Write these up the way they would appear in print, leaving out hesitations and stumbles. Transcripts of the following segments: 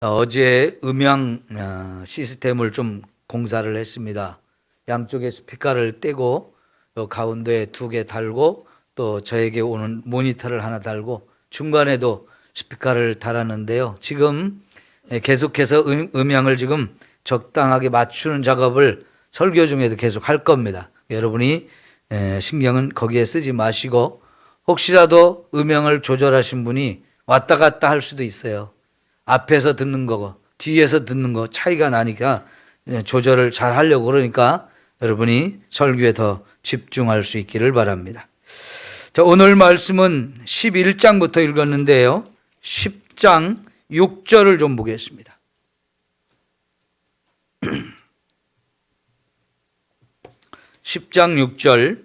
어제 음향 시스템을 좀 공사를 했습니다. 양쪽에 스피커를 떼고 가운데에 2개 달고 또 저에게 오는 모니터를 하나 달고 중간에도 스피커를 달았는데요. 지금 계속해서 음향을 지금 적당하게 맞추는 작업을 설교 중에도 계속 할 겁니다. 여러분이 신경은 거기에 쓰지 마시고 혹시라도 음향을 조절하신 분이 왔다 갔다 할 수도 있어요. 앞에서 듣는 거고 뒤에서 듣는 거 차이가 나니까 조절을 잘 하려고 그러니까 여러분이 설교에 더 집중할 수 있기를 바랍니다. 자, 오늘 말씀은 11장부터 읽었는데요. 10장 6절을 좀 보겠습니다. 10장 6절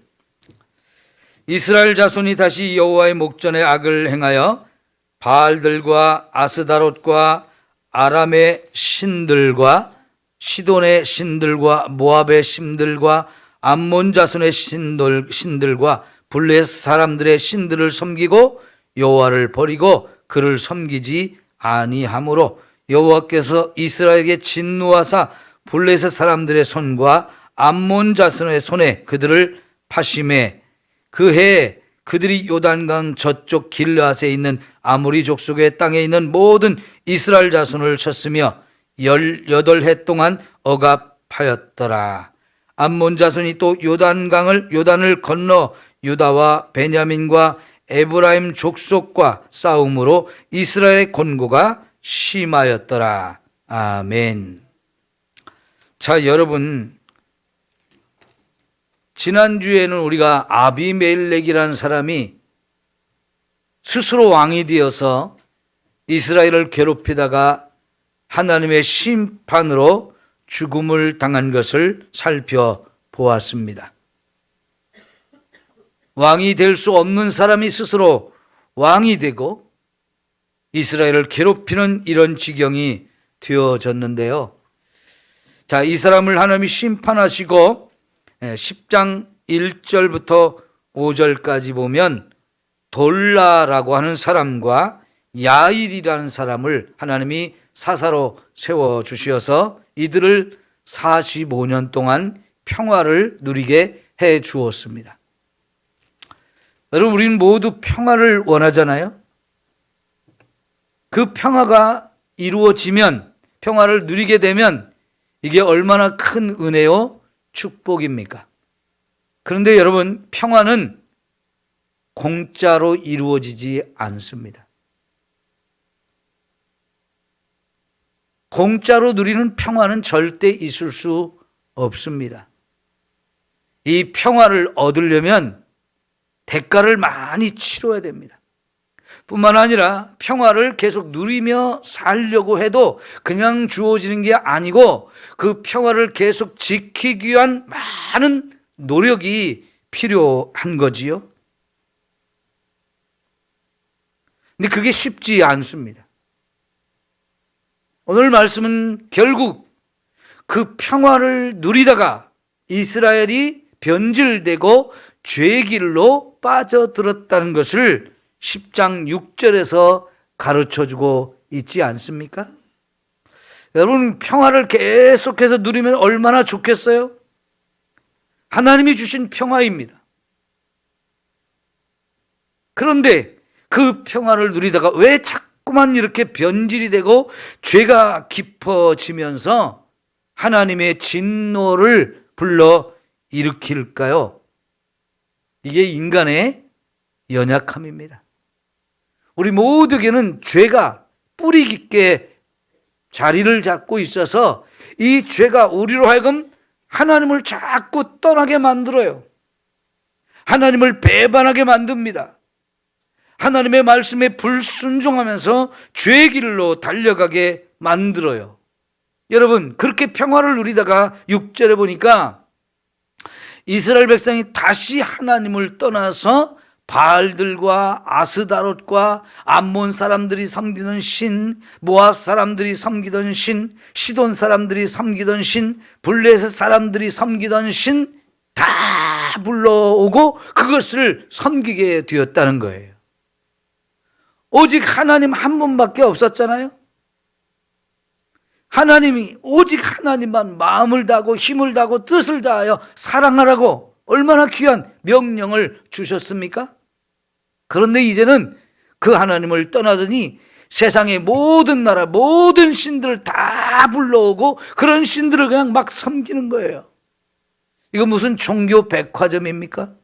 이스라엘 자손이 다시 여호와의 목전에 악을 행하여 바알들과 아스다롯과 아람의 신들과 시돈의 신들과 모압의 신들과 암몬 자손의 신들과 블레셋 사람들의 신들을 섬기고 여호와를 버리고 그를 섬기지 아니하므로 여호와께서 이스라엘에게 진노하사 블레셋 사람들의 손과 암몬 자손의 손에 그들을 파심해 그 해에 그들이 요단강 저쪽 길르앗에 있는 아모리 족속의 땅에 있는 모든 이스라엘 자손을 쳤으며 18해 동안 억압하였더라. 암몬 자손이 또 요단을 건너 유다와 베냐민과 에브라임 족속과 싸움으로 이스라엘의 권고가 심하였더라. 아멘. 자, 여러분, 지난주에는 우리가 아비멜렉이라는 사람이 스스로 왕이 되어서 이스라엘을 괴롭히다가 하나님의 심판으로 죽음을 당한 것을 살펴보았습니다. 왕이 될 수 없는 사람이 스스로 왕이 되고 이스라엘을 괴롭히는 이런 지경이 되어졌는데요. 자, 이 사람을 하나님이 심판하시고 10장 1절부터 5절까지 보면 돌라라고 하는 사람과 야일이라는 사람을 하나님이 사사로 세워주셔서 이들을 45년 동안 평화를 누리게 해 주었습니다. 여러분, 우리는 모두 평화를 원하잖아요. 그 평화가 이루어지면, 평화를 누리게 되면 이게 얼마나 큰 은혜요 축복입니까? 그런데 여러분, 평화는 공짜로 이루어지지 않습니다. 공짜로 누리는 평화는 절대 있을 수 없습니다. 이 평화를 얻으려면 대가를 많이 치러야 됩니다. 뿐만 아니라 평화를 계속 누리며 살려고 해도 그냥 주어지는 게 아니고 그 평화를 계속 지키기 위한 많은 노력이 필요한 거지요. 근데 그게 쉽지 않습니다. 오늘 말씀은 결국 그 평화를 누리다가 이스라엘이 변질되고 죄의 길로 빠져들었다는 것을 10장 6절에서 가르쳐주고 있지 않습니까? 여러분, 평화를 계속해서 누리면 얼마나 좋겠어요? 하나님이 주신 평화입니다. 그런데 그 평화를 누리다가 왜 자꾸만 이렇게 변질이 되고 죄가 깊어지면서 하나님의 진노를 불러 일으킬까요? 이게 인간의 연약함입니다. 우리 모두에게는 죄가 뿌리 깊게 자리를 잡고 있어서 이 죄가 우리로 하여금 하나님을 자꾸 떠나게 만들어요. 하나님을 배반하게 만듭니다. 하나님의 말씀에 불순종하면서 죄의 길로 달려가게 만들어요. 여러분, 그렇게 평화를 누리다가 6절에 보니까 이스라엘 백성이 다시 하나님을 떠나서 바알들과 아스다롯과 암몬 사람들이 섬기던 신, 모압 사람들이 섬기던 신, 시돈 사람들이 섬기던 신, 블레셋 사람들이 섬기던 신 다 불러오고 그것을 섬기게 되었다는 거예요. 오직 하나님 한 분밖에 없었잖아요. 하나님이 오직 하나님만 마음을 다하고 힘을 다하고 뜻을 다하여 사랑하라고 얼마나 귀한 명령을 주셨습니까? 그런데 이제는 그 하나님을 떠나더니 세상의 모든 나라, 모든 신들을 다 불러오고 그런 신들을 그냥 막 섬기는 거예요. 이거 무슨 종교 백화점입니까?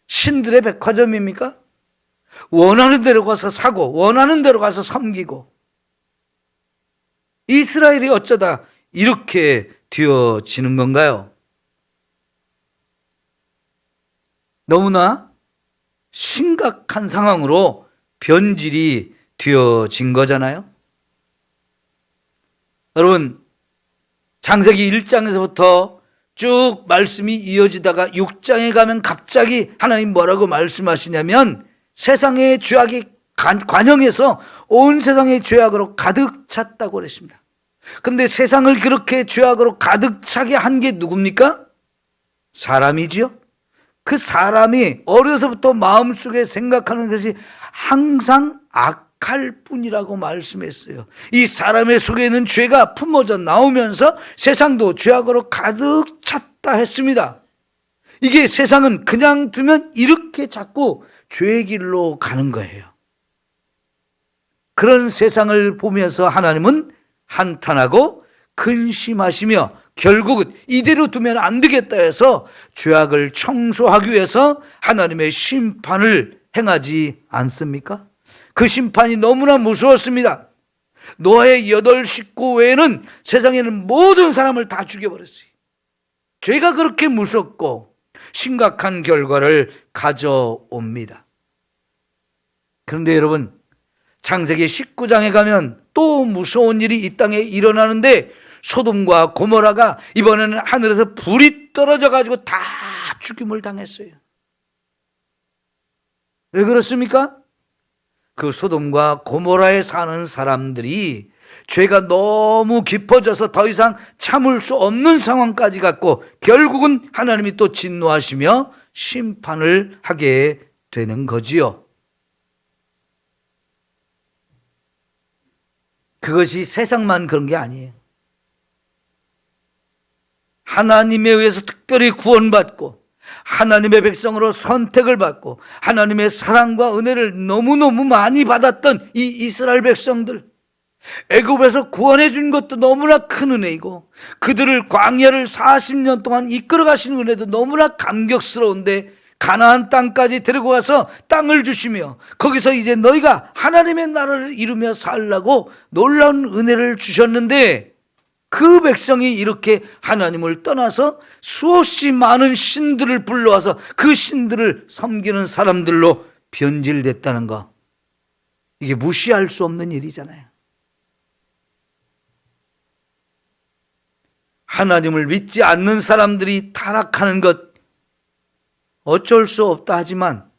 신들의 백화점입니까? 원하는 대로 가서 사고 원하는 대로 가서 섬기고. 이스라엘이 어쩌다 이렇게 되어지는 건가요? 너무나 심각한 상황으로 변질이 되어진 거잖아요. 여러분, 창세기 1장에서부터 쭉 말씀이 이어지다가 6장에 가면 갑자기 하나님 뭐라고 말씀하시냐면 세상의 죄악이 관영해서 온 세상의 죄악으로 가득 찼다고 그랬습니다. 근데 세상을 그렇게 죄악으로 가득 차게 한 게 누굽니까? 사람이지요. 그 사람이 어려서부터 마음속에 생각하는 것이 항상 악할 뿐이라고 말씀했어요. 이 사람의 속에 있는 죄가 품어져 나오면서 세상도 죄악으로 가득 찼다 했습니다. 이게 세상은 그냥 두면 이렇게 자꾸 죄의 길로 가는 거예요. 그런 세상을 보면서 하나님은 한탄하고 근심하시며 결국은 이대로 두면 안 되겠다 해서 죄악을 청소하기 위해서 하나님의 심판을 행하지 않습니까? 그 심판이 너무나 무서웠습니다. 노아의 8 식구 외에는 세상에는 모든 사람을 다 죽여버렸어요. 죄가 그렇게 무섭고 심각한 결과를 가져옵니다. 그런데 여러분, 창세기 19장에 가면 또 무서운 일이 이 땅에 일어나는데 소돔과 고모라가 이번에는 하늘에서 불이 떨어져 가지고 다 죽임을 당했어요. 왜 그렇습니까? 그 소돔과 고모라에 사는 사람들이 죄가 너무 깊어져서 더 이상 참을 수 없는 상황까지 갔고 결국은 하나님이 또 진노하시며 심판을 하게 되는 거지요. 그것이 세상만 그런 게 아니에요. 하나님에 의해서 특별히 구원받고 하나님의 백성으로 선택을 받고 하나님의 사랑과 은혜를 너무너무 많이 받았던 이 이스라엘 백성들, 애굽에서 구원해 준 것도 너무나 큰 은혜이고 그들을 광야를 40년 동안 이끌어 가신 은혜도 너무나 감격스러운데 가나안 땅까지 데리고 가서 땅을 주시며 거기서 이제 너희가 하나님의 나라를 이루며 살라고 놀라운 은혜를 주셨는데 그 백성이 이렇게 하나님을 떠나서 수없이 많은 신들을 불러와서 그 신들을 섬기는 사람들로 변질됐다는 거, 이게 무시할 수 없는 일이잖아요. 하나님을 믿지 않는 사람들이 타락하는 것 어쩔 수 없다 하지만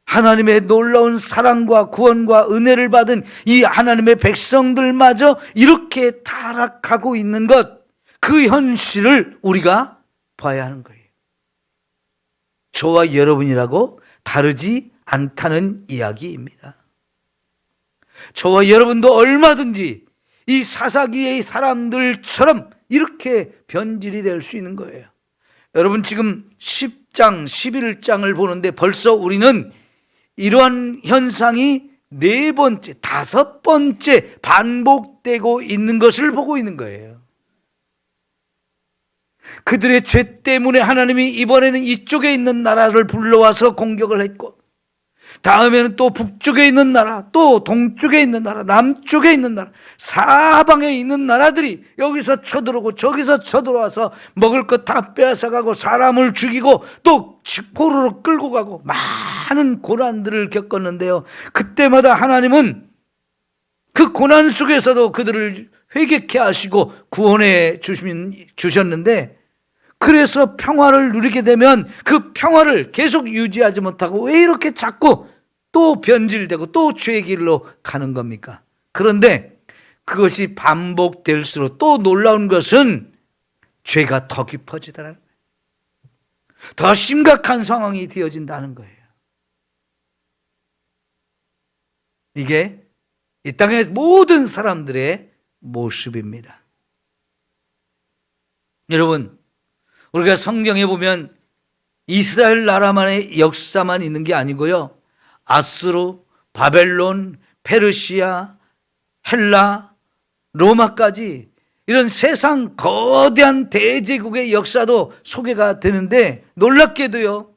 하나님의 놀라운 사랑과 구원과 은혜를 받은 이 하나님의 백성들마저 이렇게 타락하고 있는 것, 그 현실을 우리가 봐야 하는 거예요. 저와 여러분이라고 다르지 않다는 이야기입니다. 저와 여러분도 얼마든지 이 사사기의 사람들처럼 이렇게 변질이 될 수 있는 거예요. 여러분 지금 10장, 11장을 보는데 벌써 우리는 이러한 현상이 4번째, 5번째 반복되고 있는 것을 보고 있는 거예요. 그들의 죄 때문에 하나님이 이번에는 이쪽에 있는 나라를 불러와서 공격을 했고 다음에는 또 북쪽에 있는 나라, 또 동쪽에 있는 나라, 남쪽에 있는 나라, 사방에 있는 나라들이 여기서 쳐들어오고 저기서 쳐들어와서 먹을 것 다 빼앗아가고 사람을 죽이고 또 포로로 끌고 가고 많은 고난들을 겪었는데요. 그때마다 하나님은 그 고난 속에서도 그들을 회개케 하시고 구원해 주셨는데, 그래서 평화를 누리게 되면 그 평화를 계속 유지하지 못하고 왜 이렇게 자꾸 또 변질되고 또 죄의 길로 가는 겁니까? 그런데 그것이 반복될수록 또 놀라운 것은 죄가 더 깊어지더라는 거예요. 더 심각한 상황이 되어진다는 거예요. 이게 이 땅의 모든 사람들의 모습입니다. 여러분, 우리가 성경에 보면 이스라엘 나라만의 역사만 있는 게 아니고요, 아수르, 바벨론, 페르시아, 헬라, 로마까지 이런 세상 거대한 대제국의 역사도 소개가 되는데, 놀랍게도요,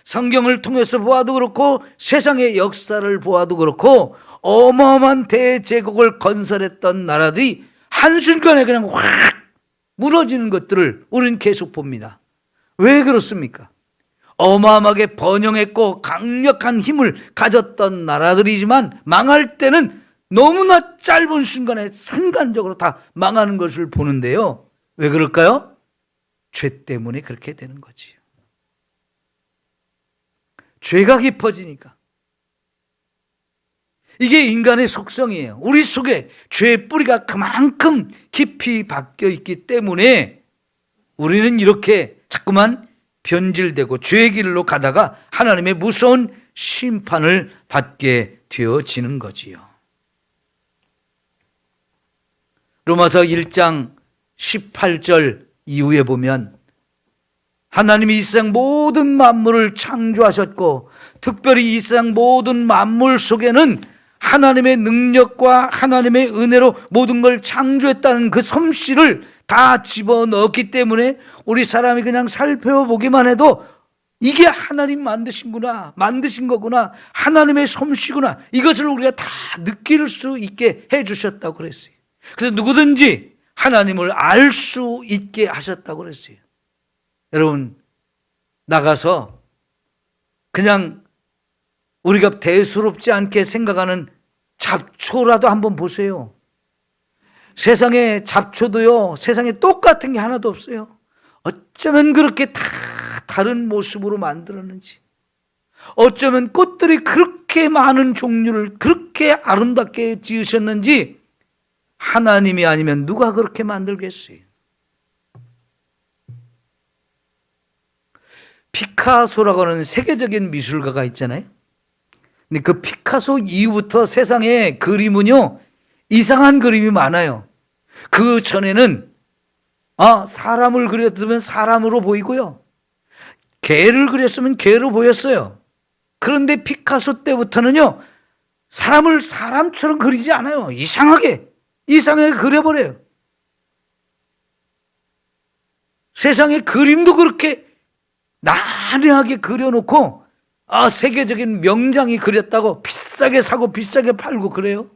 성경을 통해서 보아도 그렇고 세상의 역사를 보아도 그렇고 어마어마한 대제국을 건설했던 나라들이 한순간에 그냥 확 무너지는 것들을 우리는 계속 봅니다. 왜 그렇습니까? 어마어마하게 번영했고 강력한 힘을 가졌던 나라들이지만 망할 때는 너무나 짧은 순간에 순간적으로 다 망하는 것을 보는데요. 왜 그럴까요? 죄 때문에 그렇게 되는 거지요. 죄가 깊어지니까. 이게 인간의 속성이에요. 우리 속에 죄의 뿌리가 그만큼 깊이 박혀 있기 때문에 우리는 이렇게 자꾸만 변질되고 죄의 길로 가다가 하나님의 무서운 심판을 받게 되어지는 거지요. 로마서 1장 18절 이후에 보면 하나님이 이 세상 모든 만물을 창조하셨고 특별히 이 세상 모든 만물 속에는 하나님의 능력과 하나님의 은혜로 모든 걸 창조했다는 그 솜씨를 다 집어넣었기 때문에 우리 사람이 그냥 살펴보기만 해도 이게 하나님 만드신 거구나, 하나님의 솜씨구나, 이것을 우리가 다 느낄 수 있게 해주셨다고 그랬어요. 그래서 누구든지 하나님을 알 수 있게 하셨다고 그랬어요. 여러분, 나가서 그냥 우리가 대수롭지 않게 생각하는 잡초라도 한번 보세요. 세상에 잡초도요, 세상에 똑같은 게 하나도 없어요. 어쩌면 그렇게 다 다른 모습으로 만들었는지, 어쩌면 꽃들이 그렇게 많은 종류를 그렇게 아름답게 지으셨는지, 하나님이 아니면 누가 그렇게 만들겠어요? 피카소라고 하는 세계적인 미술가가 있잖아요. 근데 그 피카소 이후부터 세상에 그림은요, 이상한 그림이 많아요. 그 전에는 사람을 그렸으면 사람으로 보이고요, 개를 그렸으면 개로 보였어요. 그런데 피카소 때부터는요, 사람을 사람처럼 그리지 않아요. 이상하게 그려버려요. 세상에 그림도 그렇게 난해하게 그려놓고 세계적인 명장이 그렸다고 비싸게 사고 비싸게 팔고 그래요.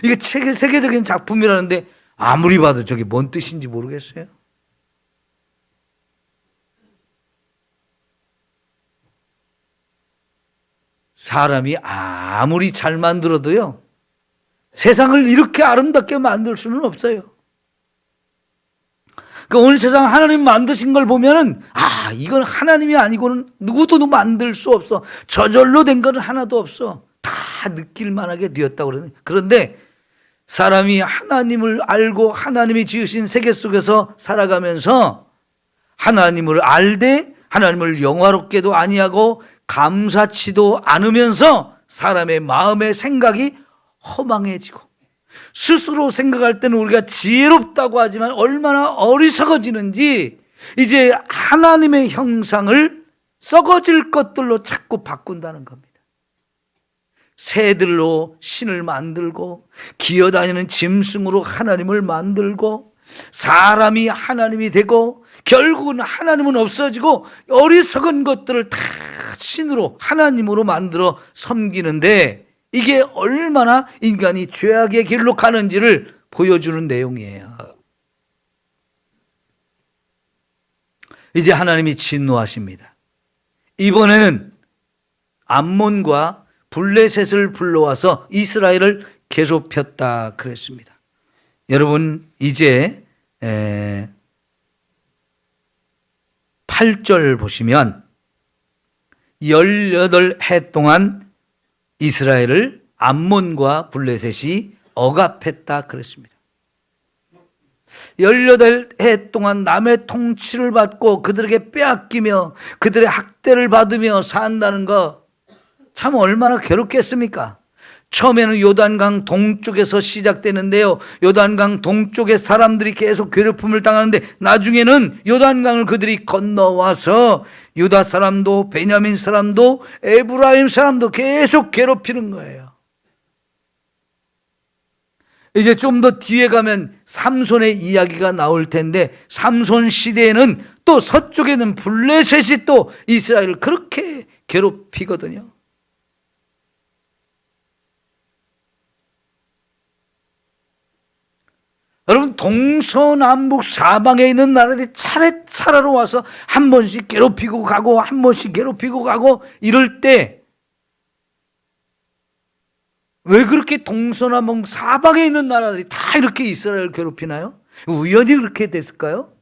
이게 세계적인 작품이라는데 아무리 봐도 저게 뭔 뜻인지 모르겠어요. 사람이 아무리 잘 만들어도요, 세상을 이렇게 아름답게 만들 수는 없어요. 그러니까 오늘 세상 하나님 만드신 걸 보면은 이건 하나님이 아니고는 누구도 만들 수 없어. 저절로 된 건 하나도 없어. 다 느낄 만하게 되었다고 그러네. 그런데 사람이 하나님을 알고 하나님이 지으신 세계 속에서 살아가면서 하나님을 알되 하나님을 영화롭게도 아니하고 감사치도 않으면서 사람의 마음의 생각이 허망해지고, 스스로 생각할 때는 우리가 지혜롭다고 하지만 얼마나 어리석어지는지, 이제 하나님의 형상을 썩어질 것들로 자꾸 바꾼다는 겁니다. 새들로 신을 만들고, 기어다니는 짐승으로 하나님을 만들고, 사람이 하나님이 되고, 결국은 하나님은 없어지고 어리석은 것들을 다 신으로 하나님으로 만들어 섬기는데, 이게 얼마나 인간이 죄악의 길로 가는지를 보여주는 내용이에요. 이제 하나님이 진노하십니다. 이번에는 암몬과 블레셋을 불러와서 이스라엘을 괴롭혔다 그랬습니다. 여러분, 이제 8절 보시면 18해 동안 이스라엘을 암몬과 블레셋이 억압했다 그랬습니다. 18해 동안 남의 통치를 받고 그들에게 빼앗기며 그들의 학대를 받으며 산다는 거 참 얼마나 괴롭겠습니까? 처음에는 요단강 동쪽에서 시작되는데요. 요단강 동쪽의 사람들이 계속 괴롭힘을 당하는데 나중에는 요단강을 그들이 건너와서 유다 사람도 베냐민 사람도 에브라임 사람도 계속 괴롭히는 거예요. 이제 좀 더 뒤에 가면 삼손의 이야기가 나올 텐데 삼손 시대에는 또 서쪽에는 블레셋이 또 이스라엘을 그렇게 괴롭히거든요. 여러분, 동서남북 사방에 있는 나라들이 차례차례로 와서 한 번씩 괴롭히고 가고 한 번씩 괴롭히고 가고 이럴 때 왜 그렇게 동서남북 사방에 있는 나라들이 다 이렇게 이스라엘을 괴롭히나요? 우연히 그렇게 됐을까요?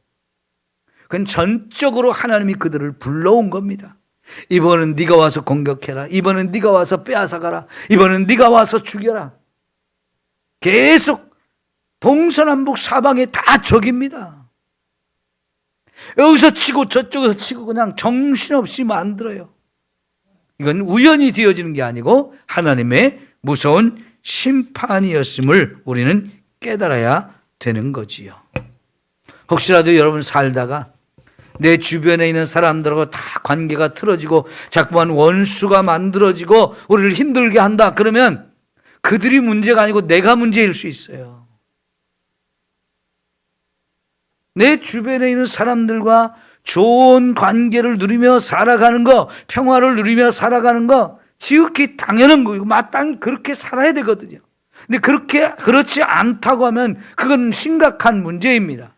그건 전적으로 하나님이 그들을 불러온 겁니다. 이번은 네가 와서 공격해라. 이번은 네가 와서 빼앗아가라. 이번은 네가 와서 죽여라. 계속 동서남북 사방에 다 적입니다. 여기서 치고 저쪽에서 치고 그냥 정신없이 만들어요. 이건 우연히 되어지는 게 아니고 하나님의 무서운 심판이었음을 우리는 깨달아야 되는 거지요. 혹시라도 여러분 살다가 내 주변에 있는 사람들하고 다 관계가 틀어지고 자꾸만 원수가 만들어지고 우리를 힘들게 한다 그러면 그들이 문제가 아니고 내가 문제일 수 있어요. 내 주변에 있는 사람들과 좋은 관계를 누리며 살아가는 거, 평화를 누리며 살아가는 거 지극히 당연한 거고 마땅히 그렇게 살아야 되거든요. 근데 그렇지 않다고 하면 그건 심각한 문제입니다.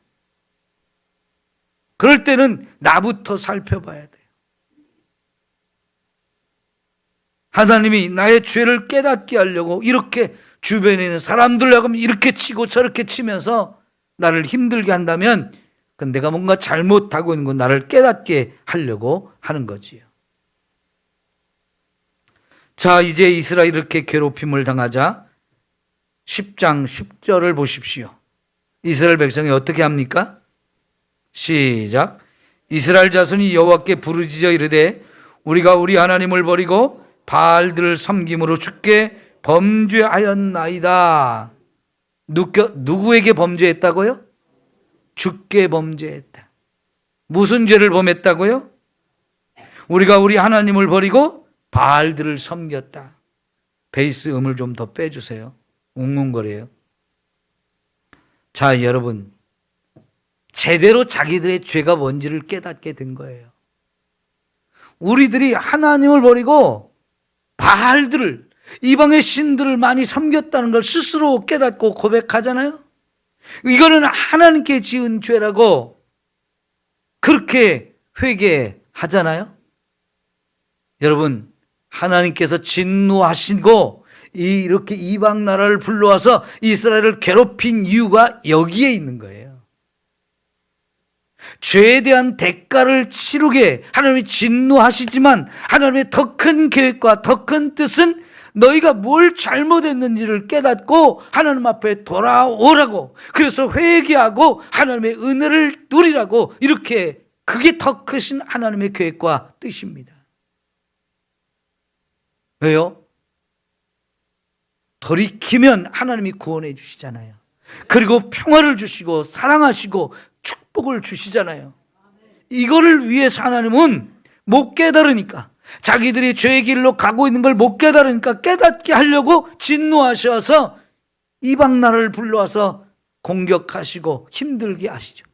그럴 때는 나부터 살펴봐야 돼요. 하나님이 나의 죄를 깨닫게 하려고 이렇게 주변에 있는 사람들하고 이렇게 치고 저렇게 치면서 나를 힘들게 한다면 그건 내가 뭔가 잘못하고 있는 거 나를 깨닫게 하려고 하는 거지요. 자, 이제 이스라엘이 이렇게 괴롭힘을 당하자 10장 10절을 보십시오. 이스라엘 백성이 어떻게 합니까? 시작. 이스라엘 자손이 여호와께 부르짖어 이르되 우리가 우리 하나님을 버리고 바알들을 섬김으로 주께 범죄하였나이다. 누구에게 범죄했다고요? 주께 범죄했다. 무슨 죄를 범했다고요? 우리가 우리 하나님을 버리고 바알들을 섬겼다. 베이스 음을 좀 더 빼주세요. 웅웅거려요. 자, 여러분, 제대로 자기들의 죄가 뭔지를 깨닫게 된 거예요. 우리들이 하나님을 버리고 바알들을, 이방의 신들을 많이 섬겼다는 걸 스스로 깨닫고 고백하잖아요. 이거는 하나님께 지은 죄라고 그렇게 회개하잖아요. 여러분, 하나님께서 진노하시고 이렇게 이방 나라를 불러와서 이스라엘을 괴롭힌 이유가 여기에 있는 거예요. 죄에 대한 대가를 치르게 하나님이 진노하시지만 하나님의 더 큰 계획과 더 큰 뜻은 너희가 뭘 잘못했는지를 깨닫고 하나님 앞에 돌아오라고, 그래서 회개하고 하나님의 은혜를 누리라고, 이렇게 그게 더 크신 하나님의 계획과 뜻입니다. 왜요? 돌이키면 하나님이 구원해 주시잖아요. 그리고 평화를 주시고 사랑하시고 축복을 주시잖아요. 이거를 위해서 하나님은 못 깨달으니까, 자기들이 죄의 길로 가고 있는 걸 못 깨달으니까 깨닫게 하려고 진노하셔서 이방 나라를 불러와서 공격하시고 힘들게 하시죠.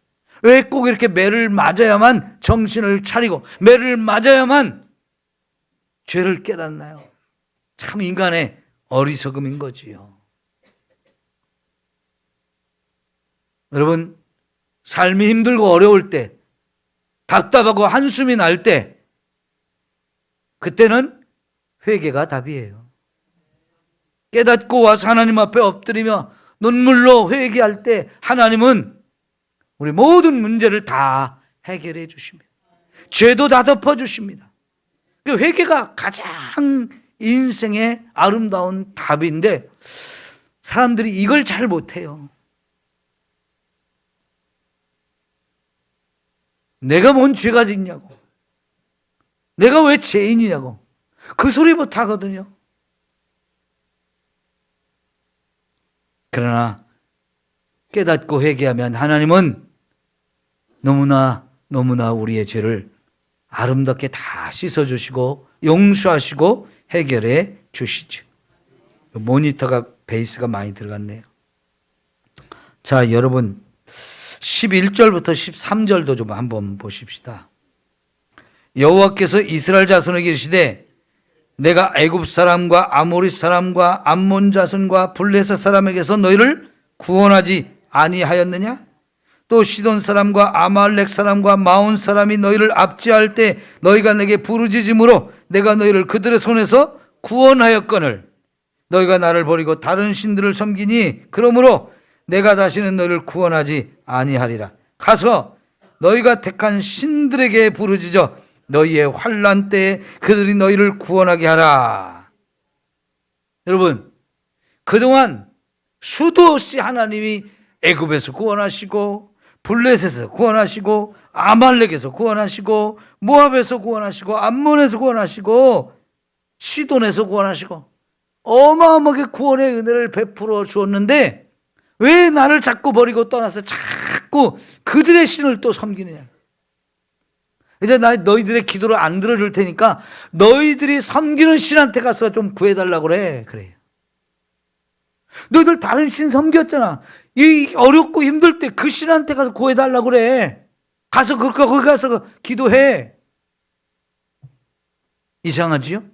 왜 꼭 이렇게 매를 맞아야만 정신을 차리고 매를 맞아야만 죄를 깨닫나요? 참 인간의 어리석음인 거지요. 여러분, 삶이 힘들고 어려울 때, 답답하고 한숨이 날 때, 그때는 회개가 답이에요. 깨닫고 와서 하나님 앞에 엎드리며 눈물로 회개할 때 하나님은 우리 모든 문제를 다 해결해 주십니다. 죄도 다 덮어주십니다. 회개가 가장 인생의 아름다운 답인데 사람들이 이걸 잘 못해요. 내가 뭔 죄가 짓냐고, 내가 왜 죄인이냐고 그 소리부터 하거든요. 그러나 깨닫고 회개하면 하나님은 너무나 우리의 죄를 아름답게 다 씻어주시고 용서하시고 해결해 주시죠. 모니터가 베이스가 많이 들어갔네요. 자, 여러분 11절부터 13절도 좀 한번 보십시다. 여호와께서 이스라엘 자손에게 이르시되 내가 애굽 사람과 아모리 사람과 암몬 자손과 블레셋 사람에게서 너희를 구원하지 아니하였느냐? 또 시돈 사람과 아말렉 사람과 마온 사람이 너희를 압제할 때 너희가 내게 부르짖음으로 내가 너희를 그들의 손에서 구원하였거늘 너희가 나를 버리고 다른 신들을 섬기니 그러므로 내가 다시는 너희를 구원하지 아니하리라. 가서 너희가 택한 신들에게 부르짖어 너희의 환난 때에 그들이 너희를 구원하게 하라. 여러분, 그동안 수도 없이 하나님이 애굽에서 구원하시고 블레셋에서 구원하시고 아말렉에서 구원하시고 모압에서 구원하시고 암몬에서 구원하시고 시돈에서 구원하시고 어마어마하게 구원의 은혜를 베풀어 주었는데 왜 나를 자꾸 버리고 떠나서 자꾸 그들의 신을 또 섬기느냐. 이제 너희들의 기도를 안 들어줄 테니까 너희들이 섬기는 신한테 가서 좀 구해달라고 그래. 그래요. 너희들 다른 신 섬겼잖아. 이 어렵고 힘들 때 그 신한테 가서 구해달라고 그래. 가서 거기 가서 기도해. 이상하지요?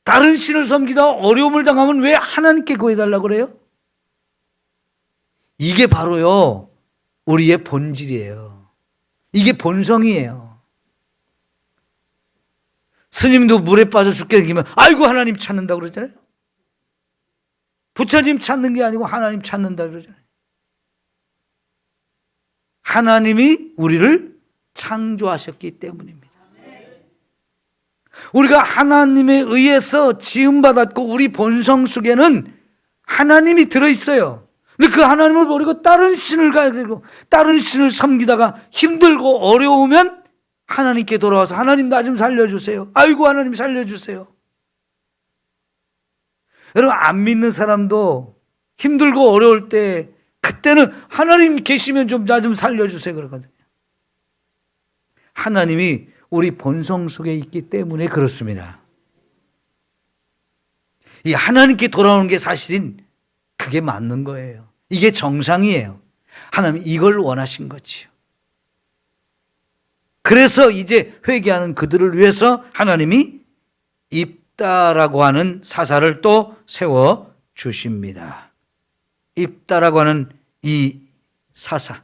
다른 신을 섬기다 어려움을 당하면 왜 하나님께 구해달라고 그래요? 이게 바로요 우리의 본질이에요. 이게 본성이에요. 스님도 물에 빠져 죽게 생기면 아이고 하나님 찾는다고 그러잖아요. 부처님 찾는 게 아니고 하나님 찾는다 그러잖아요. 하나님이 우리를 창조하셨기 때문입니다. 우리가 하나님에 의해서 지음받았고 우리 본성 속에는 하나님이 들어있어요. 근데 그 하나님을 버리고 다른 신을 가지고 다른 신을 섬기다가 힘들고 어려우면 하나님께 돌아와서 하나님 나 좀 살려주세요. 아이고 하나님 살려주세요. 여러분 안 믿는 사람도 힘들고 어려울 때 그때는 하나님 계시면 좀 나 좀 살려주세요 그러거든요. 하나님이 우리 본성 속에 있기 때문에 그렇습니다. 이 하나님께 돌아오는 게 사실은 그게 맞는 거예요. 이게 정상이에요. 하나님 이걸 원하신 거지요. 그래서 이제 회개하는 그들을 위해서 하나님이 입다라고 하는 사사를 또 세워 주십니다. 입다라고 하는 이 사사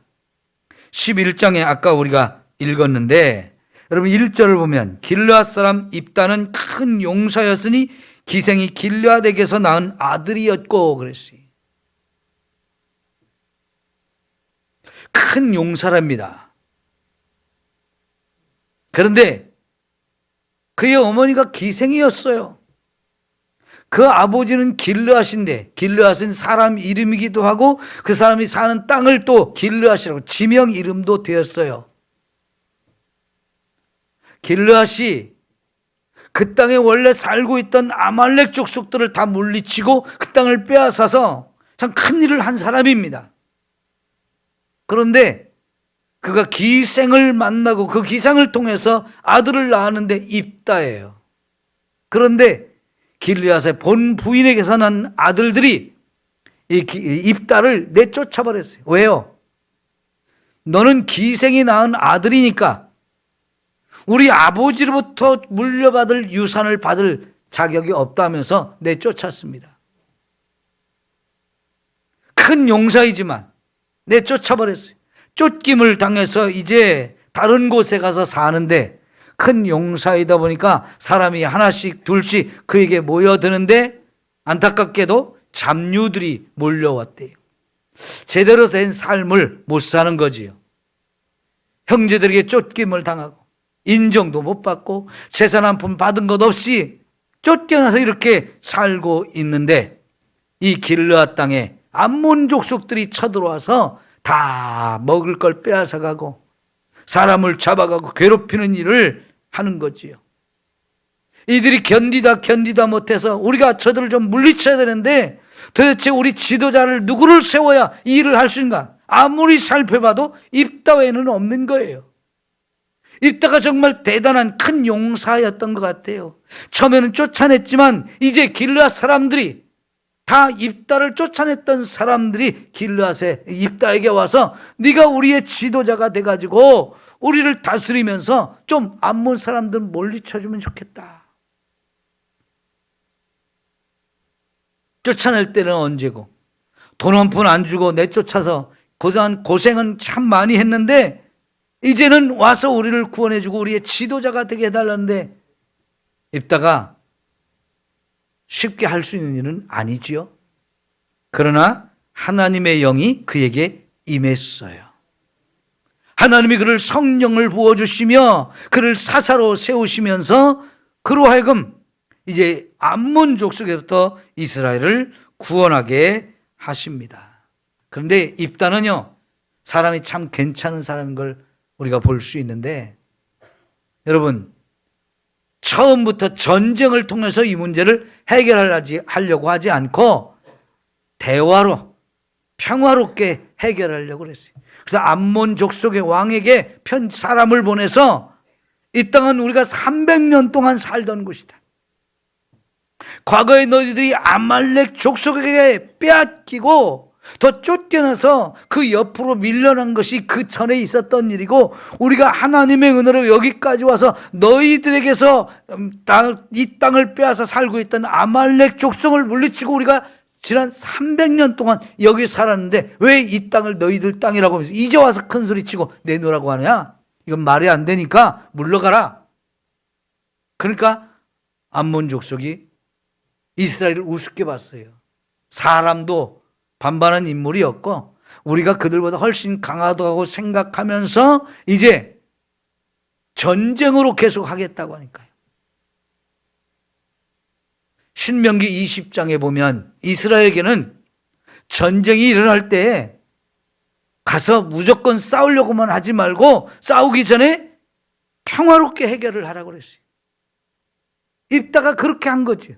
11장에 아까 우리가 읽었는데 여러분 1절을 보면 길르앗 사람 입다는 큰 용사였으니 기생이 길르앗에게서 낳은 아들이었고 그랬어요. 큰 용사랍니다. 그런데 그의 어머니가 기생이었어요. 그 아버지는 길르앗인데 길르앗은 사람 이름이기도 하고 그 사람이 사는 땅을 또 길르앗이라고 지명 이름도 되었어요. 길르앗이 그 땅에 원래 살고 있던 아말렉 족속들을 다 물리치고 그 땅을 빼앗아서 참 큰 일을 한 사람입니다. 그런데 그가 기생을 만나고 그 기생을 통해서 아들을 낳았는데 입다예요. 그런데 길르앗의 본 부인에게서 난 아들들이 이 입다를 내쫓아버렸어요. 왜요? 너는 기생이 낳은 아들이니까 우리 아버지로부터 물려받을 유산을 받을 자격이 없다면서 내쫓았습니다. 큰 용사이지만 내쫓아버렸어요. 쫓김을 당해서 이제 다른 곳에 가서 사는데 큰 용사이다 보니까 사람이 하나씩 둘씩 그에게 모여드는데 안타깝게도 잡류들이 몰려왔대요. 제대로 된 삶을 못 사는 거지요. 형제들에게 쫓김을 당하고 인정도 못 받고 재산 한 푼 받은 것 없이 쫓겨나서 이렇게 살고 있는데 이 길르앗 땅에 암몬 족속들이 쳐들어와서 다 먹을 걸 빼앗아가고 사람을 잡아가고 괴롭히는 일을 하는 거지요. 이들이 견디다 못해서 우리가 저들을 좀 물리쳐야 되는데 도대체 우리 지도자를 누구를 세워야 이 일을 할 수 있는가? 아무리 살펴봐도 입다 외에는 없는 거예요. 입다가 정말 대단한 큰 용사였던 것 같아요. 처음에는 쫓아냈지만 이제 길르앗 사람들이 다 입다를 쫓아냈던 사람들이 길르앗의 입다에게 와서 네가 우리의 지도자가 돼가지고 우리를 다스리면서 좀 암몬 사람들 물리쳐주면 좋겠다. 쫓아낼 때는 언제고 돈 한 푼 안 주고 내쫓아서 고생은 참 많이 했는데 이제는 와서 우리를 구원해주고 우리의 지도자가 되게 해달라는데 입다가 쉽게 할 수 있는 일은 아니지요. 그러나 하나님의 영이 그에게 임했어요. 하나님이 그를 성령을 부어주시며 그를 사사로 세우시면서 그로 하여금 이제 암몬 족속에부터 이스라엘을 구원하게 하십니다. 그런데 입다는요, 사람이 참 괜찮은 사람인 걸 우리가 볼 수 있는데, 여러분, 처음부터 전쟁을 통해서 이 문제를 해결하려고 하지 않고 대화로 평화롭게 해결하려고 그랬어요. 그래서 암몬 족속의 왕에게 사람을 보내서 이 땅은 우리가 300년 동안 살던 곳이다. 과거에 너희들이 아말렉 족속에게 빼앗기고 더 쫓겨나서 그 옆으로 밀려난 것이 그 전에 있었던 일이고 우리가 하나님의 은혜로 여기까지 와서 너희들에게서 이 땅을 빼앗아 살고 있던 아말렉 족속을 물리치고 우리가 지난 300년 동안 여기 살았는데 왜 이 땅을 너희들 땅이라고 하면서 이제 와서 큰 소리치고 내놓으라고 하냐? 이건 말이 안 되니까 물러가라. 그러니까 암몬 족속이 이스라엘을 우습게 봤어요. 사람도 반반한 인물이었고 우리가 그들보다 훨씬 강하다고 생각하면서 이제 전쟁으로 계속 하겠다고 하니까요. 신명기 20장에 보면 이스라엘에게는 전쟁이 일어날 때 가서 무조건 싸우려고만 하지 말고 싸우기 전에 평화롭게 해결을 하라고 그랬어요. 입다가 그렇게 한 거죠.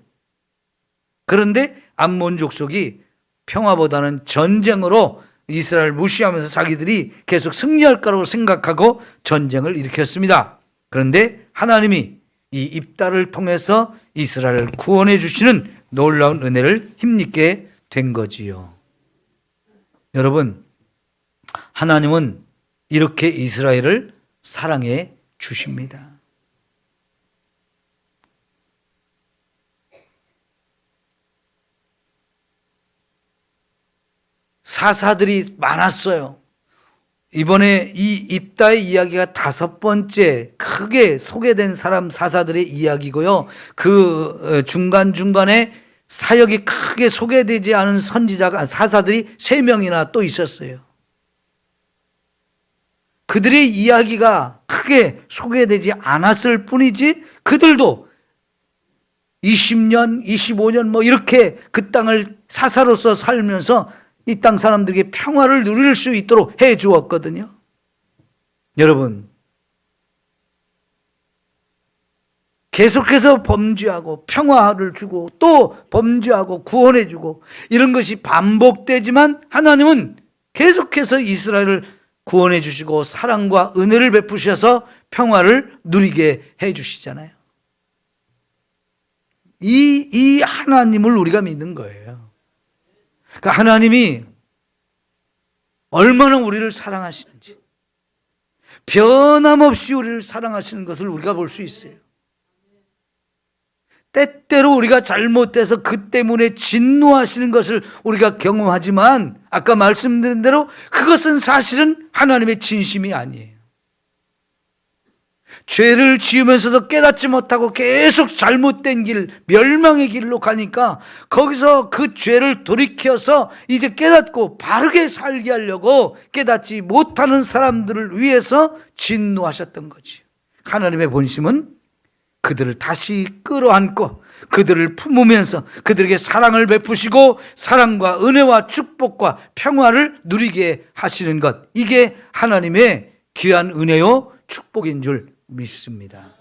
그런데 암몬 족속이 평화보다는 전쟁으로 이스라엘을 무시하면서 자기들이 계속 승리할 거라고 생각하고 전쟁을 일으켰습니다. 그런데 하나님이 이 입다를 통해서 이스라엘을 구원해 주시는 놀라운 은혜를 힘입게 된 거지요. 여러분, 하나님은 이렇게 이스라엘을 사랑해 주십니다. 사사들이 많았어요. 이번에 이 입다의 이야기가 5번째 크게 소개된 사람 사사들의 이야기고요. 그 중간중간에 사역이 크게 소개되지 않은 선지자가 사사들이 3명이나 또 있었어요. 그들의 이야기가 크게 소개되지 않았을 뿐이지 그들도 20년, 25년 이렇게 그 땅을 사사로서 살면서 이 땅 사람들에게 평화를 누릴 수 있도록 해 주었거든요. 여러분, 계속해서 범죄하고 평화를 주고 또 범죄하고 구원해 주고 이런 것이 반복되지만 하나님은 계속해서 이스라엘을 구원해 주시고 사랑과 은혜를 베푸셔서 평화를 누리게 해 주시잖아요. 이 하나님을 우리가 믿는 거예요. 그러니까 하나님이 얼마나 우리를 사랑하시는지 변함없이 우리를 사랑하시는 것을 우리가 볼 수 있어요. 때때로 우리가 잘못돼서 그 때문에 진노하시는 것을 우리가 경험하지만 아까 말씀드린 대로 그것은 사실은 하나님의 진심이 아니에요. 죄를 지으면서도 깨닫지 못하고 계속 잘못된 길, 멸망의 길로 가니까 거기서 그 죄를 돌이켜서 이제 깨닫고 바르게 살게 하려고 깨닫지 못하는 사람들을 위해서 진노하셨던 거지. 하나님의 본심은 그들을 다시 끌어안고 그들을 품으면서 그들에게 사랑을 베푸시고 사랑과 은혜와 축복과 평화를 누리게 하시는 것, 이게 하나님의 귀한 은혜요 축복인 줄 믿습니다.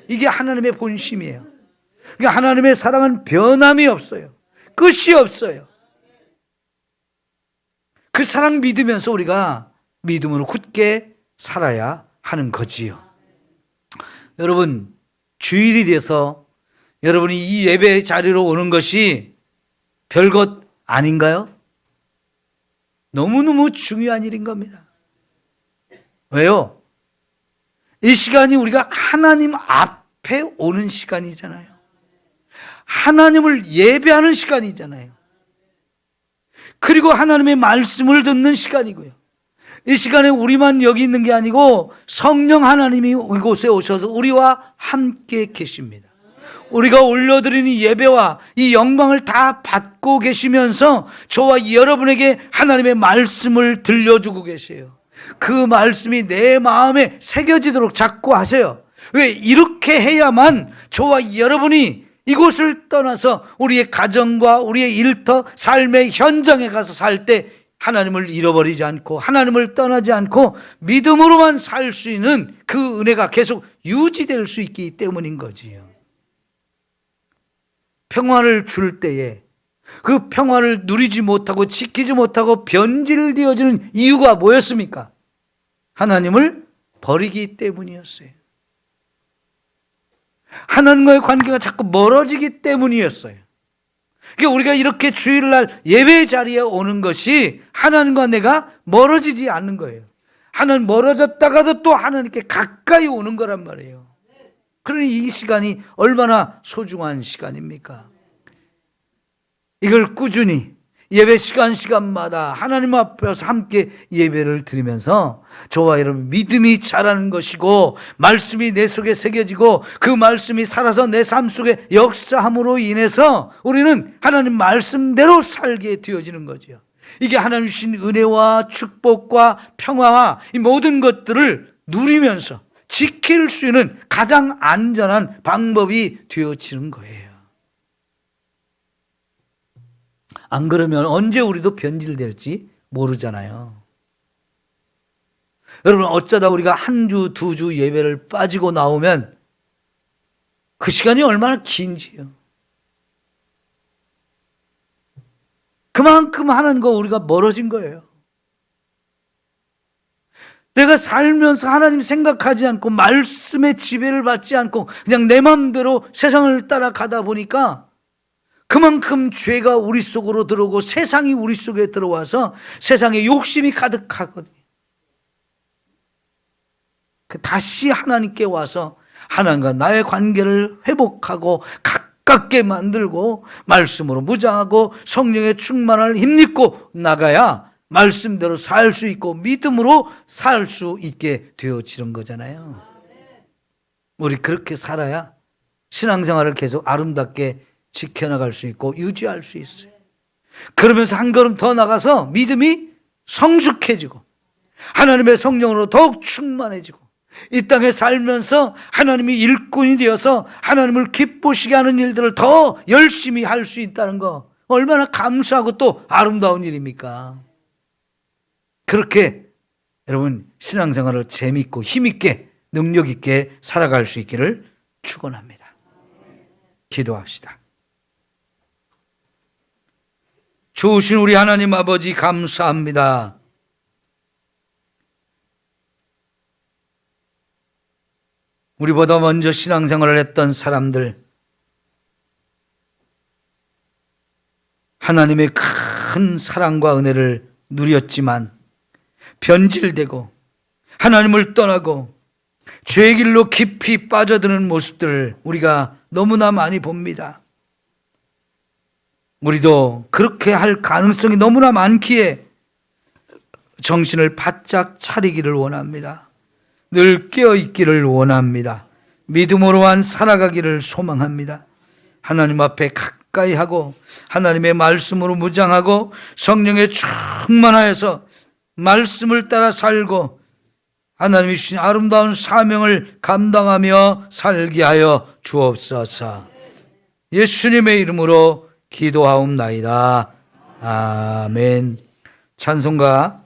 이게 하나님의 본심이에요. 그러니까 하나님의 사랑은 변함이 없어요. 끝이 없어요. 그 사랑 믿으면서 우리가 믿음으로 굳게 살아야 하는 거지요. 여러분, 주일이 돼서 여러분이 이 예배 자리로 오는 것이 별것 아닌가요? 너무너무 중요한 일인 겁니다. 왜요? 이 시간이 우리가 하나님 앞에 오는 시간이잖아요. 하나님을 예배하는 시간이잖아요. 그리고 하나님의 말씀을 듣는 시간이고요. 이 시간에 우리만 여기 있는 게 아니고 성령 하나님이 이곳에 오셔서 우리와 함께 계십니다. 우리가 올려드리는 예배와 이 영광을 다 받고 계시면서 저와 여러분에게 하나님의 말씀을 들려주고 계세요. 그 말씀이 내 마음에 새겨지도록 자꾸 하세요. 왜? 이렇게 해야만 저와 여러분이 이곳을 떠나서 우리의 가정과 우리의 일터, 삶의 현장에 가서 살 때 하나님을 잃어버리지 않고 하나님을 떠나지 않고 믿음으로만 살 수 있는 그 은혜가 계속 유지될 수 있기 때문인 거지요. 평화를 줄 때에 그 평화를 누리지 못하고 지키지 못하고 변질되어지는 이유가 뭐였습니까? 하나님을 버리기 때문이었어요. 하나님과의 관계가 자꾸 멀어지기 때문이었어요. 그러니까 우리가 이렇게 주일날 예배 자리에 오는 것이 하나님과 내가 멀어지지 않는 거예요. 하나님 멀어졌다가도 또 하나님께 가까이 오는 거란 말이에요. 그러니 이 시간이 얼마나 소중한 시간입니까? 이걸 꾸준히 예배 시간마다 하나님 앞에서 함께 예배를 드리면서 저와 여러분 믿음이 자라는 것이고 말씀이 내 속에 새겨지고 그 말씀이 살아서 내 삶 속에 역사함으로 인해서 우리는 하나님 말씀대로 살게 되어지는 거죠. 이게 하나님 주신 은혜와 축복과 평화와 이 모든 것들을 누리면서 지킬 수 있는 가장 안전한 방법이 되어지는 거예요. 안 그러면 언제 우리도 변질될지 모르잖아요. 여러분, 어쩌다 우리가 한 주, 두 주 예배를 빠지고 나오면 그 시간이 얼마나 긴지요. 그만큼 하나님과 우리가 멀어진 거예요. 내가 살면서 하나님 생각하지 않고 말씀의 지배를 받지 않고 그냥 내 마음대로 세상을 따라가다 보니까 그만큼 죄가 우리 속으로 들어오고 세상이 우리 속에 들어와서 세상에 욕심이 가득하거든요. 다시 하나님께 와서 하나님과 나의 관계를 회복하고 가깝게 만들고 말씀으로 무장하고 성령의 충만을 힘입고 나가야 말씀대로 살 수 있고 믿음으로 살 수 있게 되어지는 거잖아요. 우리 그렇게 살아야 신앙생활을 계속 아름답게 지켜나갈 수 있고 유지할 수 있어요. 그러면서 한 걸음 더 나가서 믿음이 성숙해지고 하나님의 성령으로 더욱 충만해지고 이 땅에 살면서 하나님이 일꾼이 되어서 하나님을 기쁘시게 하는 일들을 더 열심히 할 수 있다는 거 얼마나 감사하고 또 아름다운 일입니까? 그렇게 여러분 신앙생활을 재밌고 힘있게 능력있게 살아갈 수 있기를 축원합니다. 기도합시다. 좋으신 우리 하나님 아버지 감사합니다. 우리보다 먼저 신앙생활을 했던 사람들, 하나님의 큰 사랑과 은혜를 누렸지만 변질되고 하나님을 떠나고 죄의 길로 깊이 빠져드는 모습들을 우리가 너무나 많이 봅니다. 우리도 그렇게 할 가능성이 너무나 많기에 정신을 바짝 차리기를 원합니다. 늘 깨어있기를 원합니다. 믿음으로만 살아가기를 소망합니다. 하나님 앞에 가까이 하고 하나님의 말씀으로 무장하고 성령에 충만하여서 말씀을 따라 살고 하나님이 주신 아름다운 사명을 감당하며 살게 하여 주옵소서. 예수님의 이름으로 기도하옵나이다. 아멘. 찬송가